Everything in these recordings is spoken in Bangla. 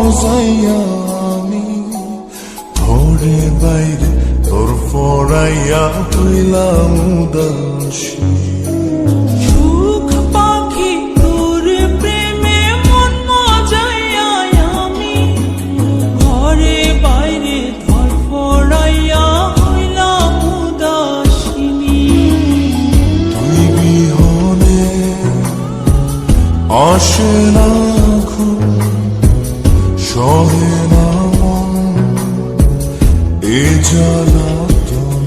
মজাইয়া আমি ঘরে বাইরে তোর ফরাইয়া হইলাম উদাসী। সুখ পাখি তোর প্রেমে মন মজাইয়া আমি ঘরে বাইরে তোর ফরাইয়া হইলাম উদাসিনী। তুই বিহনে আসে না ঘুম, সহে না মন এ জ্বালাতন।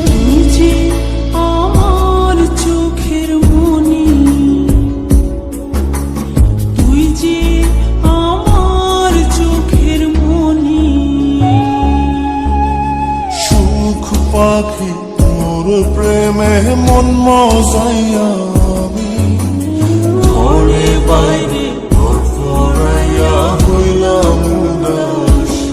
তুই যে আমার চোখের মনি, তুই যে আমার চোখের মনি। সুখ পাখি তোর প্রেমে মন মজাইয়া আমি ঘরে বাইরে তোর ফরাইয়া হইলাম উদাসী।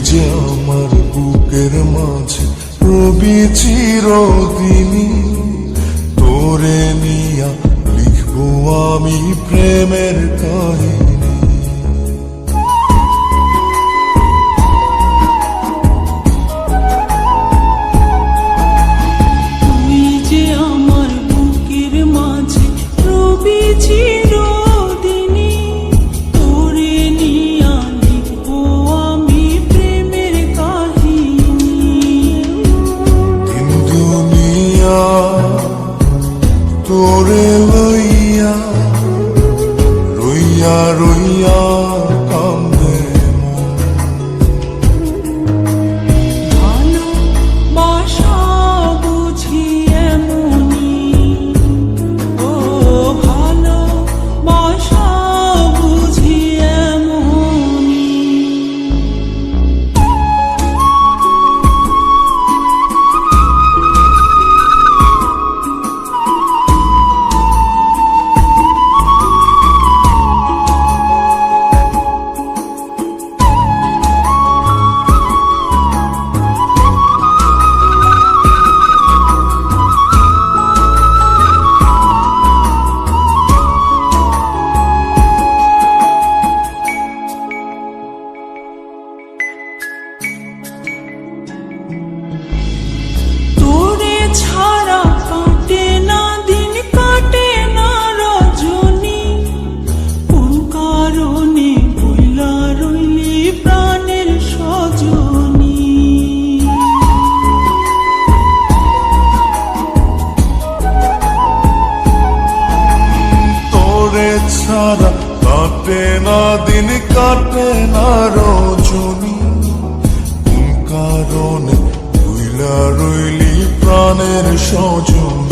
যে আমার বুকের মাঝে রবি চিরদিনই, তোরে নিয়া লিখবো আমি প্রেমের কাহিনী। তুই যে আমার বুকের মাঝে রবি চিরদিনই, তোরে নিয়া লিখবো আমি প্রেমের কাহিনী। দিন দুনিয়া তোরে লইয়া রইয়া রইয়া কান্দে মন। ভালোবাসা বুঝি এমনি, ও ভালোবাসা বুঝি এমনি। তোরে ছাড়া কাটে না দিন, কাটে না রজনী। কোন কারণে বইলা রইলি প্রাণের সজনী। তোরে ছাড়া কাটে না দিন, কাটে না রজনী। কোন কারণে ভুইলা রইলি প্রাণের সজনী।